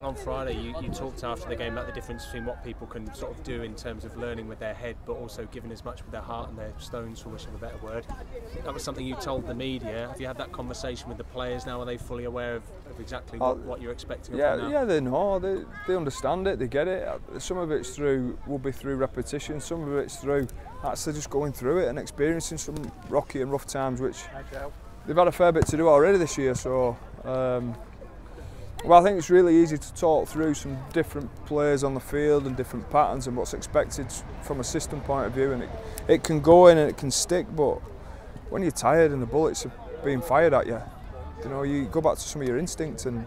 On Friday, you talked after the game about the difference between what people can sort of do in terms of learning with their head, but also giving as much with their heart and their stones, for wish of a better word. That was something you told the media. Have you had that conversation with the players now? Are they fully aware of exactly what you're expecting? Yeah, they know. They understand it. They get it. Some of it's will be through repetition. Some of it's through actually just going through it and experiencing some rocky and rough times, which they've had a fair bit to do already this year. So. Well, I think it's really easy to talk through some different players on the field and different patterns and what's expected from a system point of view, and it can go in and it can stick, but when you're tired and the bullets are being fired at you, you go back to some of your instincts, and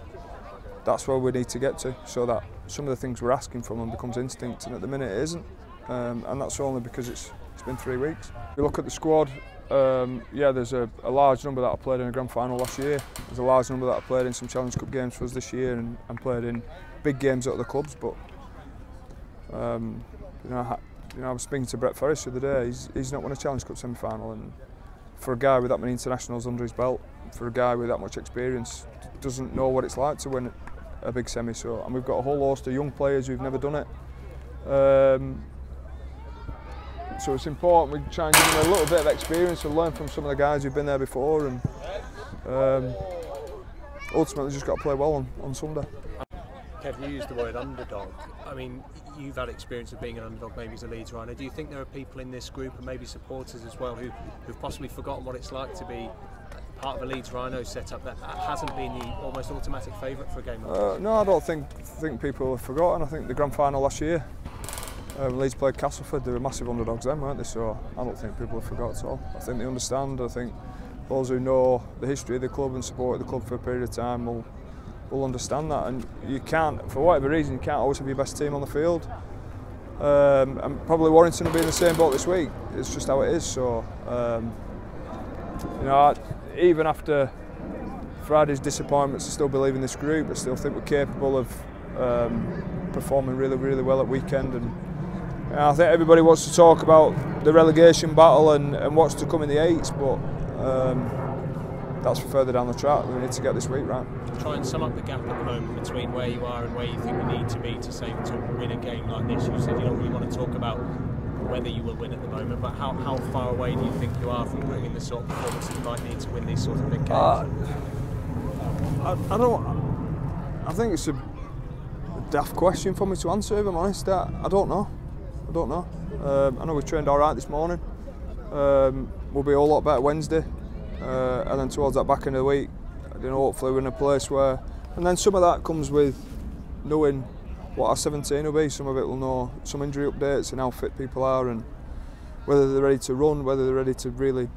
that's where we need to get to, so that some of the things we're asking from them becomes instinct, and at the minute it isn't, and that's only because it's been 3 weeks. If you look at the squad, yeah, there's a large number that I played in a grand final last year. There's a large number that I played in some Challenge Cup games for us this year, and played in big games at other clubs. But I was speaking to Brett Ferris the other day. He's not won a Challenge Cup semi-final, and for a guy with that many internationals under his belt, for a guy with that much experience, doesn't know what it's like to win a big semi. So, and we've got a whole host of young players who've never done it. So it's important we try and give them a little bit of experience and learn from some of the guys who've been there before, and ultimately just got to play well on Sunday. Kev, you used the word underdog. I mean, you've had experience of being an underdog maybe as a Leeds Rhino. Do you think there are people in this group, and maybe supporters as well, who've possibly forgotten what it's like to be part of a Leeds Rhino setup that hasn't been the almost automatic favourite for a game like this? No, I don't think people have forgotten. I think the grand final last year, Leeds played Castleford, they were massive underdogs then, weren't they? So I don't think people have forgot at all. I think they understand. I think those who know the history of the club and supported the club for a period of time will understand that. And you can't, for whatever reason, you can't always have your best team on the field. And probably Warrington will be in the same boat this week. It's just how it is. So even after Friday's disappointments, I still believe in this group. I still think we're capable of performing really, really well at weekend. And I think everybody wants to talk about the relegation battle and what's to come in the eights, but that's for further down the track. We need to get this week right. Try and sum up the gap at the moment between where you are and where you think we need to be to win a game like this. You said you don't really want to talk about whether you will win at the moment, but how far away do you think you are from putting in the sort of performance that you might need to win these sort of big games? I think it's a daft question for me to answer, if I'm honest. I don't know. I know we trained all right this morning. We'll be a lot better Wednesday, and then towards that back end of the week, hopefully we're in a place where, and then some of that comes with knowing what our 17 will be. Some of it will know some injury updates and how fit people are, and whether they're ready to run, whether they're ready to really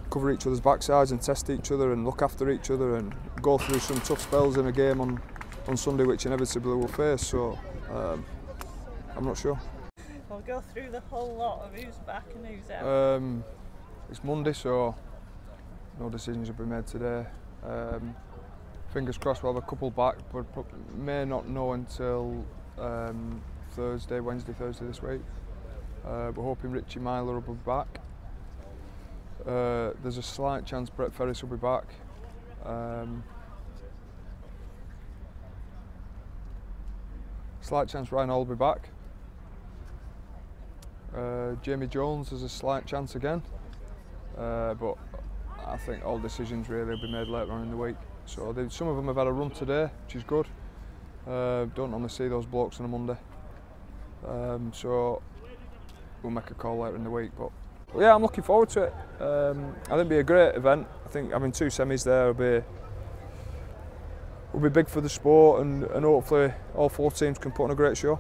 cover each other's backsides and test each other and look after each other and go through some tough spells in a game on Sunday, which inevitably we'll face. So I'm not sure. We'll go through the whole lot of who's back and who's out. It's Monday, so no decisions will be made today. Fingers crossed we'll have a couple back, but may not know until Wednesday, Thursday this week. We're hoping Richie Myler will be back. There's a slight chance Brett Ferris will be back. Slight chance Ryan Hall will be back. Jamie Jones, there's a slight chance again, but I think all decisions really will be made later on in the week. So some of them have had a run today, which is good. Don't normally see those blokes on a Monday, so we'll make a call later in the week. But yeah, I'm looking forward to it. I think it'll be a great event. I think having 2 semis there will be big for the sport, and hopefully all 4 teams can put on a great show.